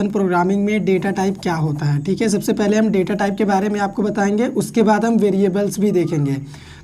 Programming में data type क्या होता है। ठीक है, सबसे पहले हम डेटा टाइप के बारे में आपको बताएंगे, उसके बाद हम वेरिएबल्स भी देखेंगे।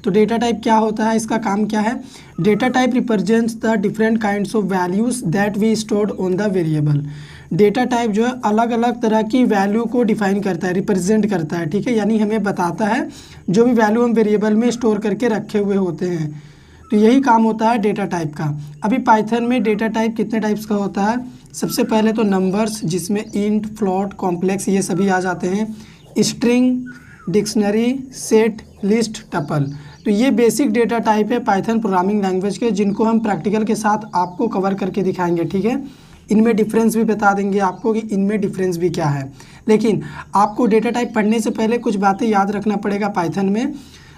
तो डेटा टाइप क्या होता है, इसका काम क्या है। Data type represents the different kinds of values that we stored on the variable. Data type जो है अलग अलग तरह की वैल्यू को डिफाइन करता है, रिप्रेजेंट करता है। ठीक है, यानी हमें बताता है जो भी वैल्यू हम वेरिएबल में स्टोर करके रखे हुए होते हैं। तो यही काम होता है डेटा टाइप का। अभी पाइथन में डेटा टाइप कितने टाइप्स का होता है। सबसे पहले तो नंबर्स, जिसमें इंट, फ्लोट, कॉम्प्लेक्स ये सभी आ जाते हैं। String, dictionary, set, list, tuple. तो ये बेसिक डेटा टाइप है पाइथन प्रोग्रामिंग लैंग्वेज के, जिनको हम प्रैक्टिकल के साथ आपको कवर करके दिखाएंगे। ठीक है, इनमें डिफरेंस भी बता देंगे आपको कि इनमें डिफरेंस भी क्या है। लेकिन आपको डेटा टाइप पढ़ने से पहले कुछ बातें याद रखना पड़ेगा पाइथन में।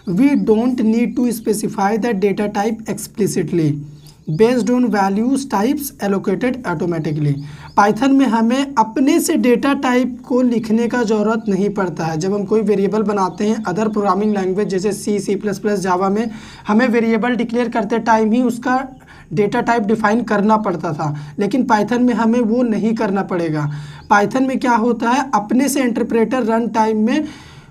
We don't need to specify the data type explicitly based on values types allocated automatically। Python में हमें अपने से डेटा टाइप को लिखने का ज़रूरत नहीं पड़ता है। जब हम कोई वेरिएबल बनाते हैं अदर प्रोग्रामिंग लैंग्वेज जैसे C++, जावा में हमें वेरिएबल डिक्लेयर करते टाइम ही उसका डेटा टाइप डिफाइन करना पड़ता था, लेकिन पाइथन में हमें वो नहीं करना पड़ेगा। पाइथन में क्या होता है, अपने से इंटरप्रेटर रन टाइम में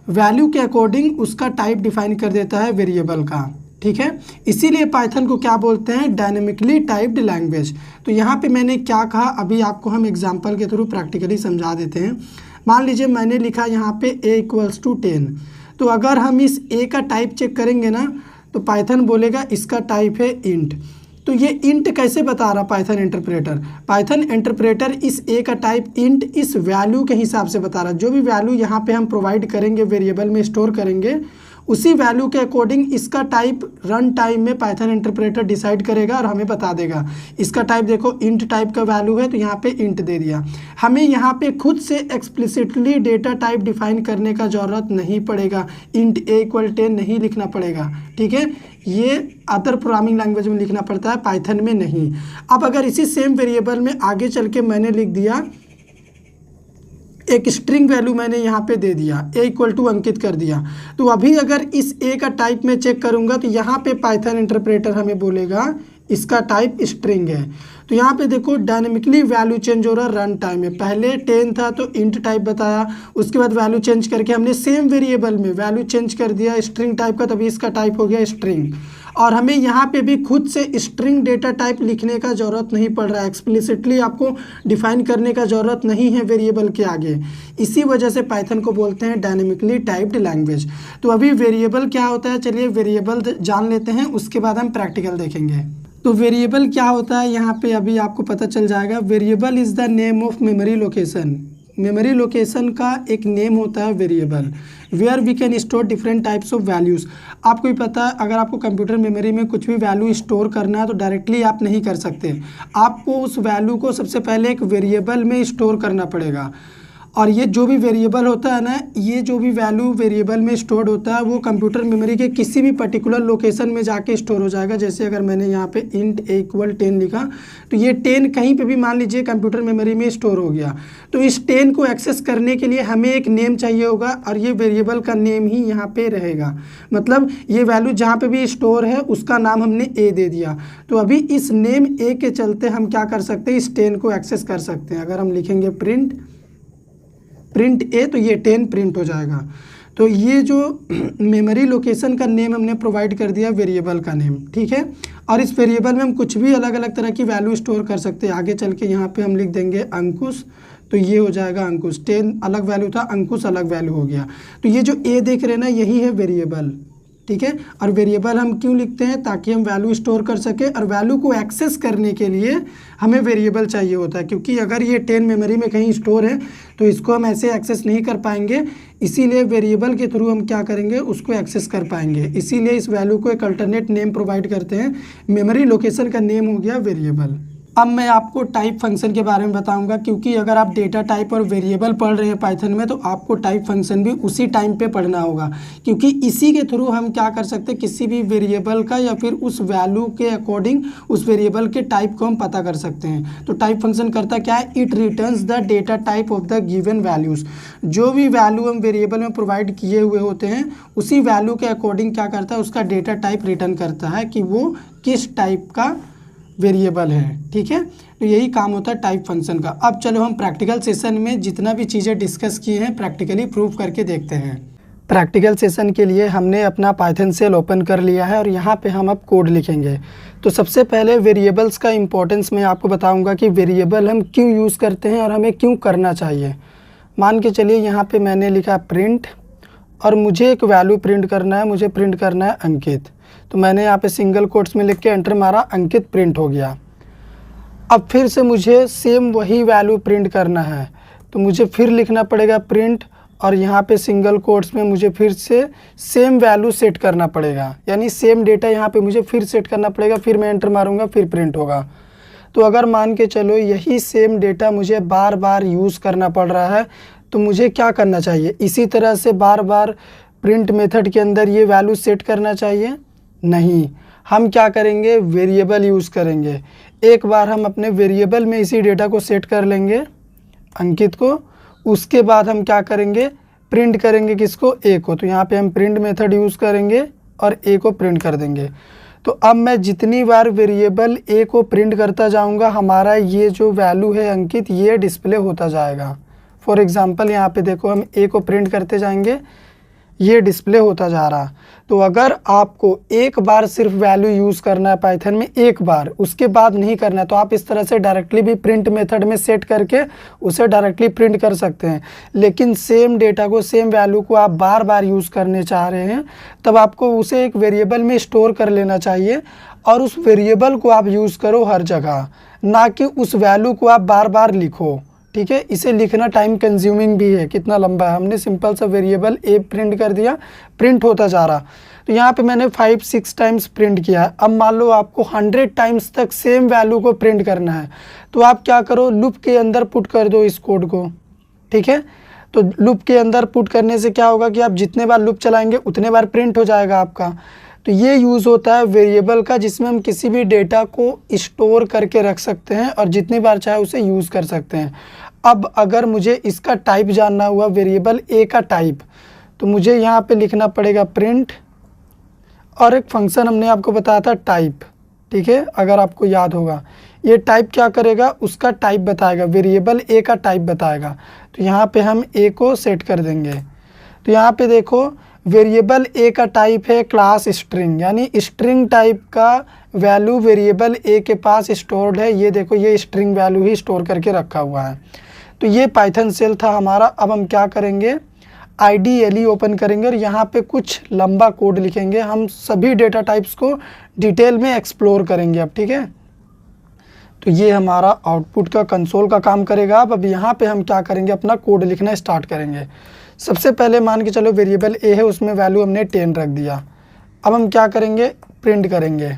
वैल्यू के अकॉर्डिंग उसका टाइप डिफाइन कर देता है वेरिएबल का। ठीक है, इसीलिए पाइथन को क्या बोलते हैं, डायनेमिकली टाइप्ड लैंग्वेज। तो यहाँ पे मैंने क्या कहा, अभी आपको हम एग्जांपल के थ्रू प्रैक्टिकली समझा देते हैं। मान लीजिए मैंने लिखा यहाँ पे a = 10। तो अगर हम इस a का टाइप चेक करेंगे ना, तो पाइथन बोलेगा इसका टाइप है इंट। तो ये इंट कैसे बता रहा पाइथन इंटरप्रेटर। पाइथन इंटरप्रेटर इस ए का टाइप इंट इस वैल्यू के हिसाब से बता रहा। जो भी वैल्यू यहाँ पे हम प्रोवाइड करेंगे वेरिएबल में स्टोर करेंगे, उसी वैल्यू के अकॉर्डिंग इसका टाइप रन टाइम में पाइथन इंटरप्रेटर डिसाइड करेगा और हमें बता देगा। इसका टाइप देखो इंट टाइप का वैल्यू है, तो यहाँ पे इंट दे दिया। हमें यहाँ पे खुद से एक्सप्लिसिटली डेटा टाइप डिफाइन करने का ज़रूरत नहीं पड़ेगा। इंट a = 10 नहीं लिखना पड़ेगा। ठीक है, ये अदर प्रोग्रामिंग लैंग्वेज में लिखना पड़ता है, पाइथन में नहीं। अब अगर इसी सेम वेरिएबल में आगे चल के मैंने लिख दिया एक स्ट्रिंग वैल्यू, मैंने यहाँ पे दे दिया a = अंकित कर दिया, तो अभी अगर इस a का टाइप में चेक करूँगा तो यहाँ पे पाइथन इंटरप्रेटर हमें बोलेगा इसका टाइप स्ट्रिंग है। तो यहाँ पे देखो डायनेमिकली वैल्यू चेंज हो रहा रन टाइम में। पहले 10 था तो इंट टाइप बताया, उसके बाद वैल्यू चेंज करके हमने सेम वेरिएबल में वैल्यू चेंज कर दिया स्ट्रिंग टाइप का, तभी इसका टाइप हो गया स्ट्रिंग। और हमें यहाँ पे भी खुद से स्ट्रिंग डेटा टाइप लिखने का ज़रूरत नहीं पड़ रहा है, एक्सप्लिसिटली आपको डिफाइन करने का ज़रूरत नहीं है वेरिएबल के आगे। इसी वजह से पाइथन को बोलते हैं डायनेमिकली टाइप्ड लैंग्वेज। तो अभी वेरिएबल क्या होता है, चलिए वेरिएबल जान लेते हैं, उसके बाद हम प्रैक्टिकल देखेंगे। तो वेरिएबल क्या होता है यहाँ पे अभी आपको पता चल जाएगा। Variable is the name of memory location. Memory location का एक नेम होता है variable, where we can store different types of values. आपको ही पता है अगर आपको कंप्यूटर मेमोरी में कुछ भी वैल्यू स्टोर करना है तो डायरेक्टली आप नहीं कर सकते, आपको उस वैल्यू को सबसे पहले एक वेरिएबल में स्टोर करना पड़ेगा। और ये जो भी वेरिएबल होता है ना, ये जो भी वैल्यू वेरिएबल में स्टोर होता है वो कंप्यूटर मेमोरी के किसी भी पर्टिकुलर लोकेशन में जाके स्टोर हो जाएगा। जैसे अगर मैंने यहाँ पे इंट a = 10 लिखा, तो ये 10 कहीं पे भी मान लीजिए कंप्यूटर मेमोरी में स्टोर हो गया। तो इस 10 को एक्सेस करने के लिए हमें एक नेम चाहिए होगा, और ये वेरिएबल का नेम ही यहाँ पे रहेगा। मतलब ये वैल्यू जहाँ पे भी स्टोर है उसका नाम हमने a दे दिया। तो अभी इस नेम a के चलते हम क्या कर सकते हैं, इस 10 को एक्सेस कर सकते हैं। अगर हम लिखेंगे प्रिंट a, तो ये 10 प्रिंट हो जाएगा। तो ये जो मेमोरी लोकेशन का नेम हमने प्रोवाइड कर दिया वेरिएबल का नेम। ठीक है, और इस वेरिएबल में हम कुछ भी अलग अलग तरह की वैल्यू स्टोर कर सकते हैं। आगे चल के यहाँ पे हम लिख देंगे अंकुश, तो ये हो जाएगा अंकुश। 10 अलग वैल्यू था, अंकुश अलग वैल्यू हो गया। तो ये जो a देख रहे हैं ना, यही है वेरिएबल। ठीक है, और वेरिएबल हम क्यों लिखते हैं, ताकि हम वैल्यू स्टोर कर सके, और वैल्यू को एक्सेस करने के लिए हमें वेरिएबल चाहिए होता है। क्योंकि अगर ये 10 मेमोरी में कहीं स्टोर है तो इसको हम ऐसे एक्सेस नहीं कर पाएंगे, इसीलिए वेरिएबल के थ्रू हम क्या करेंगे, उसको एक्सेस कर पाएंगे। इसीलिए इस वैल्यू को एक अल्टरनेट नेम प्रोवाइड करते हैं। मेमोरी लोकेशन का नेम हो गया वेरिएबल। अब मैं आपको टाइप फंक्शन के बारे में बताऊंगा, क्योंकि अगर आप डेटा टाइप और वेरिएबल पढ़ रहे हैं पाइथन में, तो आपको टाइप फंक्शन भी उसी टाइम पे पढ़ना होगा, क्योंकि इसी के थ्रू हम क्या कर सकते हैं, किसी भी वेरिएबल का या फिर उस वैल्यू के अकॉर्डिंग उस वेरिएबल के टाइप को हम पता कर सकते हैं। तो टाइप फंक्शन करता क्या है, it returns the data type of the given values. जो भी वैल्यू हम वेरिएबल में प्रोवाइड किए हुए होते हैं, उसी वैल्यू के अकॉर्डिंग क्या करता है, उसका डेटा टाइप रिटर्न करता है कि वो किस टाइप का वेरिएबल है। ठीक है, तो यही काम होता है टाइप फंक्शन का। अब चलो हम प्रैक्टिकल सेशन में जितना भी चीज़ें डिस्कस किए हैं प्रैक्टिकली प्रूव करके देखते हैं। प्रैक्टिकल सेशन के लिए हमने अपना पाइथन सेल ओपन कर लिया है और यहाँ पे हम अब कोड लिखेंगे। तो सबसे पहले वेरिएबल्स का इम्पोर्टेंस मैं आपको बताऊंगा कि वेरिएबल हम क्यों यूज़ करते हैं और हमें क्यों करना चाहिए। मान के चलिए यहाँ पे मैंने लिखा प्रिंट और मुझे एक वैल्यू प्रिंट करना है, मुझे प्रिंट करना है अंकित। तो मैंने यहाँ पे सिंगल कोट्स में लिख के एंटर मारा, अंकित प्रिंट हो गया। अब फिर से मुझे सेम वही वैल्यू प्रिंट करना है तो मुझे फिर लिखना पड़ेगा प्रिंट और यहाँ पे सिंगल कोट्स में मुझे फिर से सेम वैल्यू सेट करना पड़ेगा, यानी सेम डेटा यहाँ पे मुझे फिर सेट करना पड़ेगा। फिर मैं एंटर मारूंगा, फिर प्रिंट होगा। तो अगर मान के चलो यही सेम डेटा मुझे बार बार यूज़ करना पड़ रहा है तो मुझे क्या करना चाहिए, इसी तरह से बार बार प्रिंट मेथड के अंदर ये वैल्यू सेट करना चाहिए? नहीं, हम क्या करेंगे, वेरिएबल यूज़ करेंगे। एक बार हम अपने वेरिएबल में इसी डेटा को सेट कर लेंगे अंकित को, उसके बाद हम क्या करेंगे, प्रिंट करेंगे किसको, ए को। तो यहाँ पे हम प्रिंट मेथड यूज़ करेंगे और ए को प्रिंट कर देंगे। तो अब मैं जितनी बार वेरिएबल ए को प्रिंट करता जाऊँगा हमारा ये जो वैल्यू है अंकित ये डिस्प्ले होता जाएगा। फॉर एग्ज़ाम्पल यहाँ पे देखो हम ए को प्रिंट करते जाएंगे, ये डिस्प्ले होता जा रहा। तो अगर आपको एक बार सिर्फ वैल्यू यूज़ करना है पाइथन में, एक बार, उसके बाद नहीं करना है, तो आप इस तरह से डायरेक्टली भी प्रिंट मेथड में सेट करके उसे डायरेक्टली प्रिंट कर सकते हैं। लेकिन सेम डेटा को, सेम वैल्यू को आप बार बार यूज़ करने चाह रहे हैं तब आपको उसे एक वेरिएबल में स्टोर कर लेना चाहिए और उस वेरिएबल को आप यूज़ करो हर जगह, ना कि उस वैल्यू को आप बार बार लिखो। ठीक है, इसे लिखना टाइम कंज्यूमिंग भी है, कितना लंबा है। हमने सिंपल सा वेरिएबल ए प्रिंट कर दिया, प्रिंट होता जा रहा। तो यहाँ पे मैंने 5-6 टाइम्स प्रिंट किया है। अब मान लो आपको 100 टाइम्स तक सेम वैल्यू को प्रिंट करना है तो आप क्या करो, लूप के अंदर पुट कर दो इस कोड को। ठीक है, तो लूप के अंदर पुट करने से क्या होगा कि आप जितने बार लूप चलाएंगे उतने बार प्रिंट हो जाएगा आपका। तो ये यूज़ होता है वेरिएबल का, जिसमें हम किसी भी डेटा को स्टोर करके रख सकते हैं और जितनी बार चाहे उसे यूज़ कर सकते हैं। अब अगर मुझे इसका टाइप जानना हुआ, वेरिएबल ए का टाइप, तो मुझे यहाँ पे लिखना पड़ेगा प्रिंट और एक फंक्शन हमने आपको बताया था टाइप। ठीक है, अगर आपको याद होगा, ये टाइप क्या करेगा, उसका टाइप बताएगा, वेरिएबल ए का टाइप बताएगा। तो यहाँ पे हम ए को सेट कर देंगे। तो यहाँ पे देखो वेरिएबल ए का टाइप है क्लास स्ट्रिंग, यानी स्ट्रिंग टाइप का वैल्यू वेरिएबल ए के पास स्टोर्ड है। ये देखो ये स्ट्रिंग वैल्यू ही स्टोर करके रखा हुआ है। तो ये पाइथन सेल था हमारा। अब हम क्या करेंगे, IDLE ओपन करेंगे और यहाँ पे कुछ लंबा कोड लिखेंगे। हम सभी डेटा टाइप्स को डिटेल में एक्सप्लोर करेंगे अब। ठीक है, तो ये हमारा आउटपुट का कंसोल का काम करेगा। अब यहाँ पे हम क्या करेंगे, अपना कोड लिखना स्टार्ट करेंगे। सबसे पहले मान के चलो वेरिएबल ए है, उसमें वैल्यू हमने 10 रख दिया। अब हम क्या करेंगे, प्रिंट करेंगे।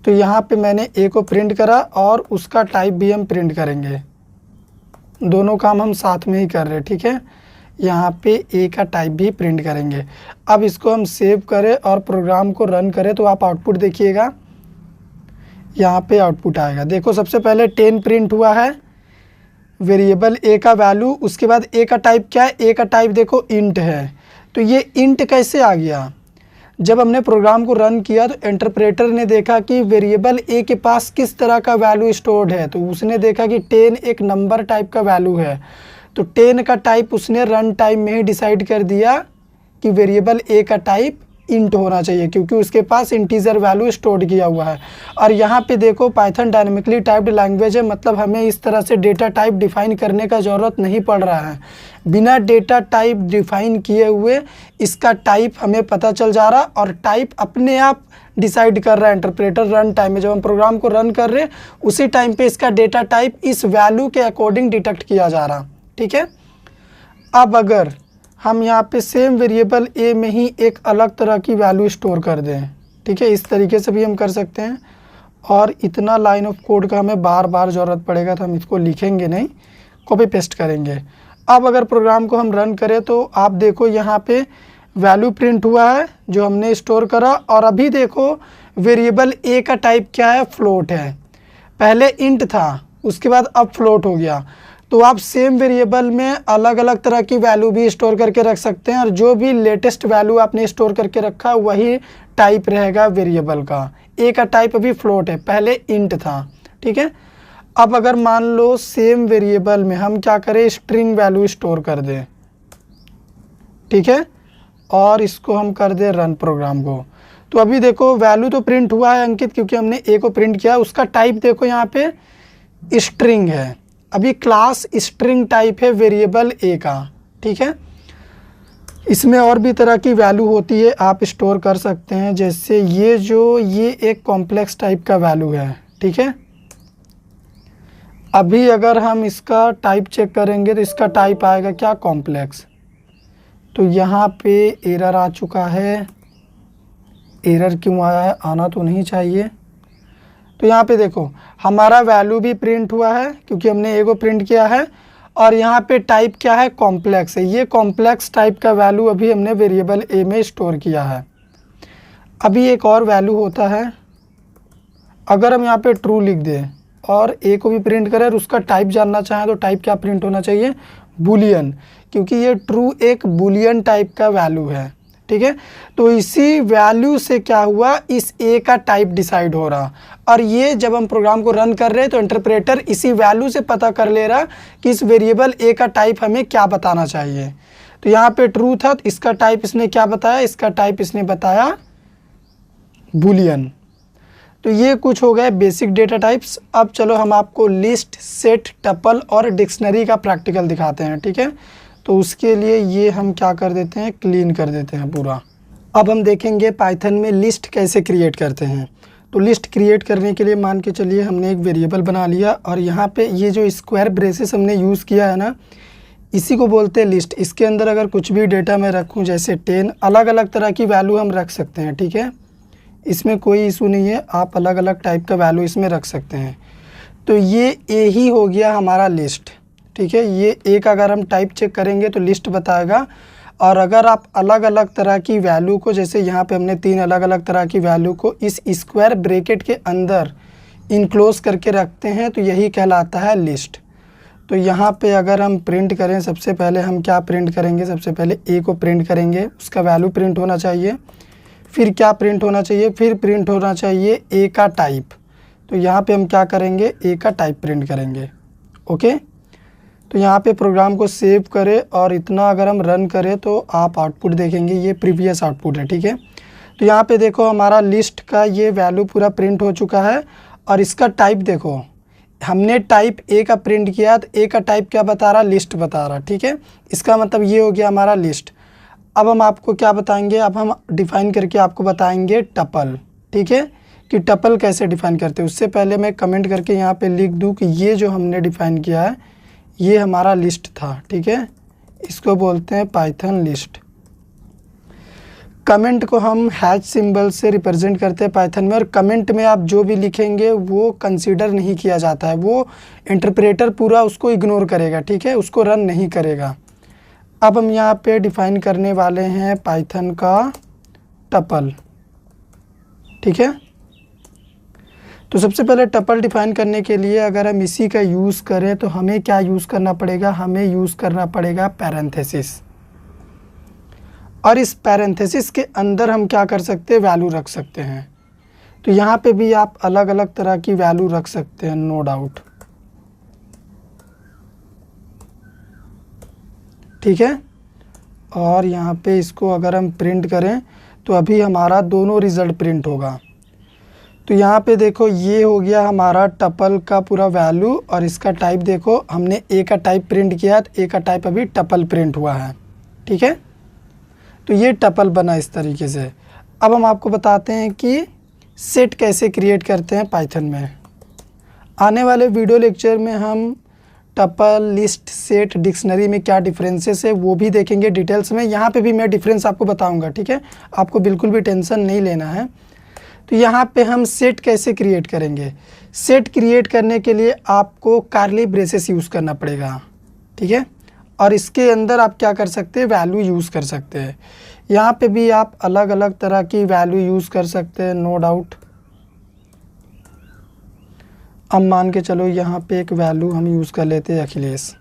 तो यहाँ पे मैंने ए को प्रिंट करा और उसका टाइप भी हम प्रिंट करेंगे। दोनों काम हम साथ में ही कर रहे हैं। ठीक है, यहाँ पे ए का टाइप भी प्रिंट करेंगे। अब इसको हम सेव करें और प्रोग्राम को रन करें तो आप आउटपुट देखिएगा, यहाँ पे आउटपुट आएगा। देखो सबसे पहले 10 प्रिंट हुआ है, वेरिएबल ए का वैल्यू। उसके बाद ए का टाइप क्या है, ए का टाइप देखो इंट है। तो ये इंट कैसे आ गया, जब हमने प्रोग्राम को रन किया तो इंटरप्रेटर ने देखा कि वेरिएबल ए के पास किस तरह का वैल्यू स्टोर्ड है। तो उसने देखा कि 10 एक नंबर टाइप का वैल्यू है, तो 10 का टाइप उसने रन टाइम में ही डिसाइड कर दिया कि वेरिएबल ए का टाइप इंट होना चाहिए, क्योंकि उसके पास इंटीजर वैल्यू स्टोर किया हुआ है। और यहाँ पे देखो पाइथन डायनेमिकली टाइप्ड लैंग्वेज है, मतलब हमें इस तरह से डेटा टाइप डिफाइन करने का ज़रूरत नहीं पड़ रहा है। बिना डेटा टाइप डिफाइन किए हुए इसका टाइप हमें पता चल जा रहा और टाइप अपने आप डिसाइड कर रहा है इंटरप्रेटर रन टाइम में। जब हम प्रोग्राम को रन कर रहे हैं उसी टाइम पे इसका डेटा टाइप इस वैल्यू के अकॉर्डिंग डिटेक्ट किया जा रहा। ठीक है, अब अगर हम यहाँ पे सेम वेरिएबल ए में ही एक अलग तरह की वैल्यू स्टोर कर दें, ठीक है, इस तरीके से भी हम कर सकते हैं। और इतना लाइन ऑफ कोड का हमें बार बार ज़रूरत पड़ेगा तो हम इसको लिखेंगे नहीं, कॉपी पेस्ट करेंगे। अब अगर प्रोग्राम को हम रन करें तो आप देखो यहाँ पे वैल्यू प्रिंट हुआ है जो हमने स्टोर करा। और अभी देखो वेरिएबल ए का टाइप क्या है, फ्लोट है। पहले इंट था, उसके बाद अब फ्लोट हो गया। तो आप सेम वेरिएबल में अलग अलग तरह की वैल्यू भी स्टोर करके रख सकते हैं और जो भी लेटेस्ट वैल्यू आपने स्टोर करके रखा वही टाइप रहेगा वेरिएबल का। ए का टाइप अभी फ्लोट है, पहले इंट था। ठीक है, अब अगर मान लो सेम वेरिएबल में हम क्या करें, स्ट्रिंग वैल्यू स्टोर कर दें, ठीक है, और इसको हम कर दें रन प्रोग्राम को, तो अभी देखो वैल्यू तो प्रिंट हुआ है अंकित, क्योंकि हमने ए को प्रिंट किया। उसका टाइप देखो यहाँ पे स्ट्रिंग है, अभी क्लास स्ट्रिंग टाइप है वेरिएबल ए का, ठीक है। इसमें और भी तरह की वैल्यू होती है, आप स्टोर कर सकते हैं, जैसे ये एक कॉम्प्लेक्स टाइप का वैल्यू है, ठीक है। अभी अगर हम इसका टाइप चेक करेंगे तो इसका टाइप आएगा क्या, कॉम्प्लेक्स। तो यहाँ पे एरर आ चुका है, एरर क्यों आया है, आना तो नहीं चाहिए। तो यहाँ पे देखो हमारा वैल्यू भी प्रिंट हुआ है क्योंकि हमने ए को प्रिंट किया है, और यहाँ पे टाइप क्या है, कॉम्प्लेक्स है। ये कॉम्प्लेक्स टाइप का वैल्यू अभी हमने वेरिएबल ए में स्टोर किया है। अभी एक और वैल्यू होता है, अगर हम यहाँ पे ट्रू लिख दें और ए को भी प्रिंट करें और उसका टाइप जानना चाहें तो टाइप क्या प्रिंट होना चाहिए, बूलियन, क्योंकि ये ट्रू एक बूलियन टाइप का वैल्यू है, ठीक है। तो इसी वैल्यू से क्या हुआ, इस ए का टाइप डिसाइड हो रहा, और ये जब हम प्रोग्राम को रन कर रहे हैं तो इंटरप्रेटर इसी वैल्यू से पता कर ले रहा कि इस वेरिएबल ए का टाइप हमें क्या बताना चाहिए। तो यहाँ पे ट्रू था, तो इसका टाइप इसने क्या बताया, इसका टाइप इसने बताया बूलियन। तो ये कुछ हो गए बेसिक डेटा टाइप्स। अब चलो हम आपको लिस्ट, सेट, टपल और डिक्शनरी का प्रैक्टिकल दिखाते हैं, ठीक है। तो उसके लिए ये हम क्या कर देते हैं, क्लीन कर देते हैं पूरा। अब हम देखेंगे पाइथन में लिस्ट कैसे क्रिएट करते हैं। तो लिस्ट क्रिएट करने के लिए मान के चलिए हमने एक वेरिएबल बना लिया, और यहाँ पे ये जो स्क्वायर ब्रेसेस हमने यूज़ किया है ना, इसी को बोलते हैं लिस्ट। इसके अंदर अगर कुछ भी डेटा मैं रखूँ, जैसे 10, अलग अलग तरह की वैल्यू हम रख सकते हैं, ठीक है। इसमें कोई इशू नहीं है, आप अलग अलग टाइप का वैल्यू इसमें रख सकते हैं। तो ये ए ही हो गया हमारा लिस्ट, ठीक है। ये ए का अगर हम टाइप चेक करेंगे तो लिस्ट बताएगा, और अगर आप अलग अलग तरह की वैल्यू को, जैसे यहाँ पे हमने 3 अलग अलग तरह की वैल्यू को इस स्क्वायर ब्रैकेट के अंदर इनक्लोज करके रखते हैं, तो यही कहलाता है लिस्ट। तो यहाँ पे अगर हम प्रिंट करें, सबसे पहले हम क्या प्रिंट करेंगे, सबसे पहले ए को प्रिंट करेंगे, उसका वैल्यू प्रिंट होना चाहिए। फिर क्या प्रिंट होना चाहिए, फिर प्रिंट होना चाहिए ए का टाइप। तो यहाँ पे हम क्या करेंगे, ए का टाइप प्रिंट करेंगे, ओके। तो यहाँ पे प्रोग्राम को सेव करें, और इतना अगर हम रन करें तो आप आउटपुट देखेंगे, ये प्रीवियस आउटपुट है, ठीक है। तो यहाँ पे देखो हमारा लिस्ट का ये वैल्यू पूरा प्रिंट हो चुका है, और इसका टाइप देखो, हमने टाइप ए का प्रिंट किया, तो ए का टाइप क्या बता रहा, लिस्ट बता रहा, ठीक है। इसका मतलब ये हो गया हमारा लिस्ट। अब हम आपको क्या बताएंगे, अब हम डिफ़ाइन करके आपको बताएंगे टपल, ठीक है, कि टपल कैसे डिफ़ाइन करते हैं। उससे पहले मैं कमेंट करके यहाँ पे लिख दूँ कि ये जो हमने डिफ़ाइन किया है ये हमारा लिस्ट था, ठीक है। इसको बोलते हैं पाइथन लिस्ट। कमेंट को हम हैश सिंबल से रिप्रेजेंट करते हैं पाइथन में, और कमेंट में आप जो भी लिखेंगे वो कंसीडर नहीं किया जाता है, वो इंटरप्रेटर पूरा उसको इग्नोर करेगा, ठीक है, उसको रन नहीं करेगा। अब हम यहाँ पे डिफ़ाइन करने वाले हैं पाइथन का टपल, ठीक है। तो सबसे पहले टपल डिफ़ाइन करने के लिए अगर हम इसी का यूज़ करें तो हमें क्या यूज़ करना पड़ेगा, हमें यूज़ करना पड़ेगा पैरेंथेसिस, और इस पैरेंथेसिस के अंदर हम क्या कर सकते हैं, वैल्यू रख सकते हैं। तो यहाँ पे भी आप अलग अलग तरह की वैल्यू रख सकते हैं, नो डाउट, ठीक है। और यहाँ पे इसको अगर हम प्रिंट करें तो अभी हमारा दोनों रिज़ल्ट प्रिंट होगा। तो यहाँ पे देखो ये हो गया हमारा टपल का पूरा वैल्यू, और इसका टाइप देखो, हमने ए का टाइप प्रिंट किया, तो ए का टाइप अभी टपल प्रिंट हुआ है, ठीक है। तो ये टपल बना इस तरीके से। अब हम आपको बताते हैं कि सेट कैसे क्रिएट करते हैं पाइथन में। आने वाले वीडियो लेक्चर में हम टपल, लिस्ट, सेट, डिक्शनरी में क्या डिफरेंसेस है वो भी देखेंगे डिटेल्स में। यहाँ पे भी मैं डिफरेंस आपको बताऊंगा, ठीक है, आपको बिल्कुल भी टेंशन नहीं लेना है। तो यहाँ पे हम सेट कैसे क्रिएट करेंगे, सेट क्रिएट करने के लिए आपको कर्ली ब्रेसेस यूज़ करना पड़ेगा, ठीक है। और इसके अंदर आप क्या कर सकते हैं, वैल्यू यूज़ कर सकते हैं। यहाँ पे भी आप अलग अलग तरह की वैल्यू यूज़ कर सकते हैं, नो डाउट। अब मान के चलो यहाँ पे एक वैल्यू हम यूज़ कर लेते हैं अखिलेश,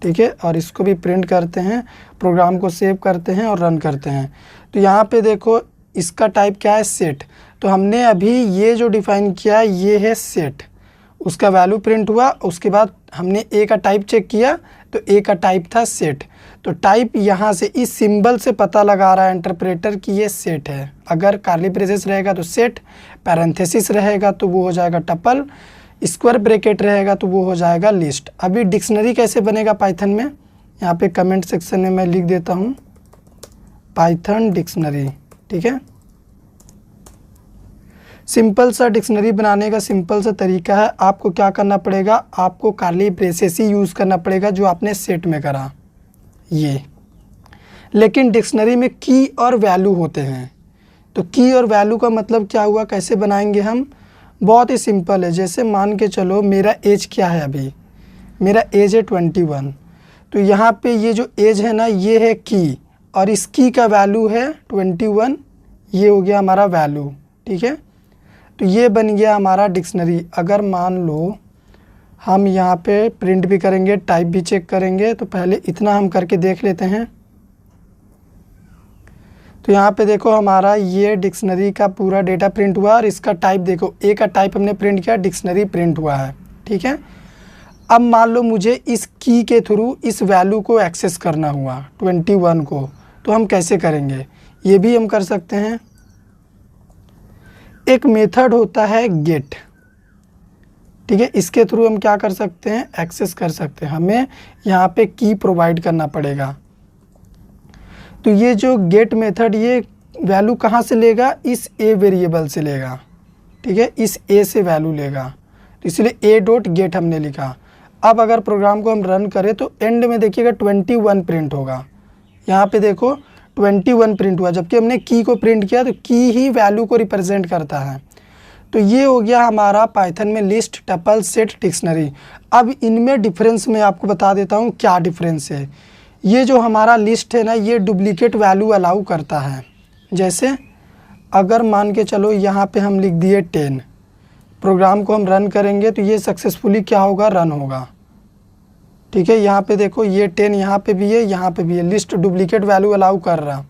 ठीक है, और इसको भी प्रिंट करते हैं, प्रोग्राम को सेव करते हैं और रन करते हैं। तो यहाँ पे देखो इसका टाइप क्या है, सेट। तो हमने अभी ये जो डिफ़ाइन किया है ये है सेट, उसका वैल्यू प्रिंट हुआ। उसके बाद हमने ए का टाइप चेक किया तो ए का टाइप था सेट। तो टाइप यहाँ से इस सिंबल से पता लगा रहा है इंटरप्रेटर कि ये सेट है। अगर कर्ली ब्रेसेस रहेगा तो सेट, पैरेंथेसिस रहेगा तो वो हो जाएगा टपल, स्क्वायर ब्रैकेट रहेगा तो वो हो जाएगा लिस्ट। अभी डिक्शनरी कैसे बनेगा पाइथन में, यहाँ पे कमेंट सेक्शन में मैं लिख देता हूँ पाइथन डिक्शनरी। ठीक है, सिंपल सा डिक्शनरी बनाने का सिंपल सा तरीका है। आपको क्या करना पड़ेगा, आपको कर्ली ब्रेसेस ही यूज़ करना पड़ेगा जो आपने सेट में करा ये। लेकिन डिक्शनरी में की और वैल्यू होते हैं। तो की और वैल्यू का मतलब क्या हुआ, कैसे बनाएंगे हम, बहुत ही सिंपल है। जैसे मान के चलो मेरा एज क्या है, अभी मेरा एज है 21। तो यहाँ पे ये जो एज है ना ये है की, और इस की का वैल्यू है 21, ये हो गया हमारा वैल्यू। ठीक है, तो ये बन गया हमारा डिक्शनरी। अगर मान लो हम यहाँ पे प्रिंट भी करेंगे, टाइप भी चेक करेंगे, तो पहले इतना हम करके देख लेते हैं। तो यहाँ पे देखो हमारा ये डिक्शनरी का पूरा डेटा प्रिंट हुआ और इसका टाइप देखो, ए का टाइप हमने प्रिंट किया, डिक्शनरी प्रिंट हुआ है। ठीक है, अब मान लो मुझे इस की के थ्रू इस वैल्यू को एक्सेस करना हुआ 21 को, तो हम कैसे करेंगे, ये भी हम कर सकते हैं। एक मेथड होता है गेट। ठीक है, इसके थ्रू हम क्या कर सकते हैं, एक्सेस कर सकते हैं। हमें यहाँ पे की प्रोवाइड करना पड़ेगा। तो ये जो गेट मेथड ये वैल्यू कहाँ से लेगा, इस ए वेरिएबल से लेगा। ठीक है, इस ए से वैल्यू लेगा, तो इसलिए ए डॉट गेट हमने लिखा। अब अगर प्रोग्राम को हम रन करें तो एंड में देखिएगा 21 प्रिंट होगा। यहाँ पे देखो 21 प्रिंट हुआ, जबकि हमने की को प्रिंट किया तो की ही वैल्यू को रिप्रेजेंट करता है। तो ये हो गया हमारा पाइथन में लिस्ट, टपल, सेट, डिक्शनरी। अब इनमें डिफरेंस मैं आपको बता देता हूँ क्या डिफरेंस है। ये जो हमारा लिस्ट है ना ये डुप्लीकेट वैल्यू अलाउ करता है। जैसे अगर मान के चलो यहाँ पे हम लिख दिए 10, प्रोग्राम को हम रन करेंगे तो ये सक्सेसफुली क्या होगा, रन होगा। ठीक है, यहाँ पे देखो ये 10 यहाँ पे भी है, यहाँ पे भी है, लिस्ट डुप्लीकेट वैल्यू अलाउ कर रहा।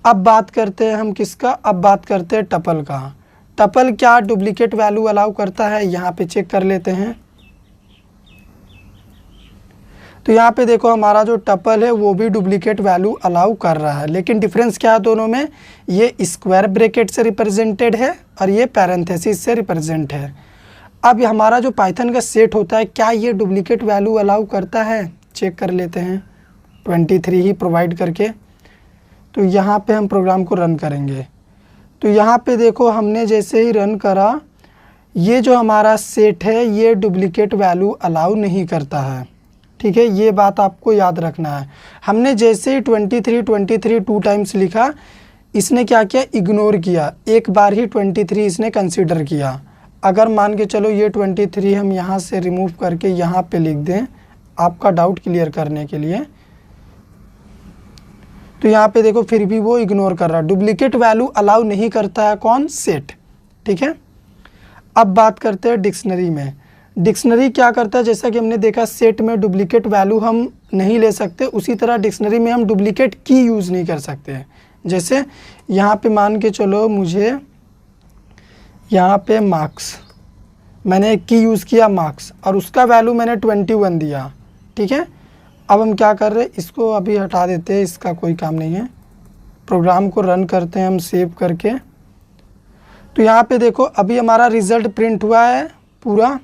अब बात करते हैं हम किसका, अब बात करते हैं टपल का। टपल क्या डुप्लीकेट वैल्यू अलाउ करता है, यहाँ पे चेक कर लेते हैं। तो यहाँ पे देखो हमारा जो टपल है वो भी डुप्लीकेट वैल्यू अलाउ कर रहा है, लेकिन डिफरेंस क्या है दोनों में, ये स्क्वायर ब्रैकेट से रिप्रेजेंटेड है और ये पैरेंथेसिस से रिप्रेजेंट है। अब हमारा जो पाइथन का सेट होता है क्या ये डुप्लीकेट वैल्यू अलाउ करता है, चेक कर लेते हैं 23 ही प्रोवाइड करके। तो यहाँ पे हम प्रोग्राम को रन करेंगे। तो यहाँ पे देखो हमने जैसे ही रन करा, ये जो हमारा सेट है ये डुप्लीकेट वैल्यू अलाउ नहीं करता है। ठीक है, ये बात आपको याद रखना है। हमने जैसे ही 23 2 टाइम्स लिखा, इसने क्या किया, इग्नोर किया, एक बार ही 23 इसने कंसीडर किया। अगर मान के चलो ये 23 हम यहाँ से रिमूव करके यहाँ पे लिख दें आपका डाउट क्लियर करने के लिए, तो यहाँ पे देखो फिर भी वो इग्नोर कर रहा, डुप्लीकेट वैल्यू अलाउ नहीं करता है कौन, सेट। ठीक है, अब बात करते हैं डिक्शनरी में। डिक्शनरी क्या करता है, जैसा कि हमने देखा सेट में डुप्लीकेट वैल्यू हम नहीं ले सकते, उसी तरह डिक्शनरी में हम डुप्लीकेट की यूज़ नहीं कर सकते। जैसे यहाँ पे मान के चलो मुझे यहाँ पे मार्क्स, मैंने एक की यूज़ किया मार्क्स और उसका वैल्यू मैंने 21 दिया। ठीक है, अब हम क्या कर रहे हैं, इसको अभी हटा देते हैं, इसका कोई काम नहीं है। प्रोग्राम को रन करते हैं हम सेव करके। तो यहाँ पे देखो अभी हमारा रिज़ल्ट प्रिंट हुआ है पूरा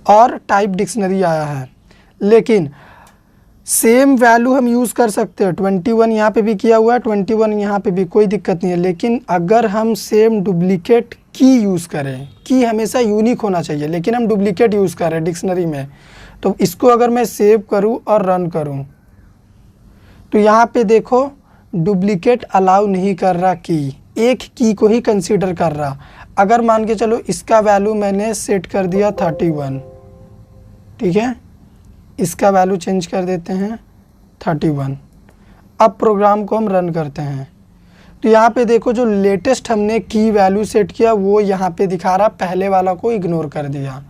और टाइप डिक्शनरी आया है, लेकिन सेम वैल्यू हम यूज़ कर सकते हैं। 21 यहाँ पे भी किया हुआ है, 21 यहाँ पे भी, कोई दिक्कत नहीं है। लेकिन अगर हम सेम डुप्लीकेट की यूज़ करें, की हमेशा यूनिक होना चाहिए, लेकिन हम डुप्लीकेट यूज़ कर रहे हैं डिक्शनरी में, तो इसको अगर मैं सेव करूँ और रन करूँ तो यहाँ पे देखो डुप्लीकेट अलाउ नहीं कर रहा, की एक की को ही कंसीडर कर रहा। अगर मान के चलो इसका वैल्यू मैंने सेट कर दिया 31, ठीक है, इसका वैल्यू चेंज कर देते हैं 31। अब प्रोग्राम को हम रन करते हैं तो यहाँ पे देखो जो लेटेस्ट हमने की वैल्यू सेट किया वो यहाँ पे दिखा रहा, पहले वाला को इग्नोर कर दिया।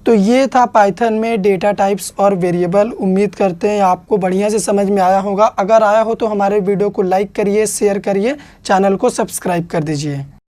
तो ये था पाइथन में डेटा टाइप्स और वेरिएबल। उम्मीद करते हैं आपको बढ़िया से समझ में आया होगा। अगर आया हो तो हमारे वीडियो को लाइक करिए, शेयर करिए, चैनल को सब्सक्राइब कर दीजिए।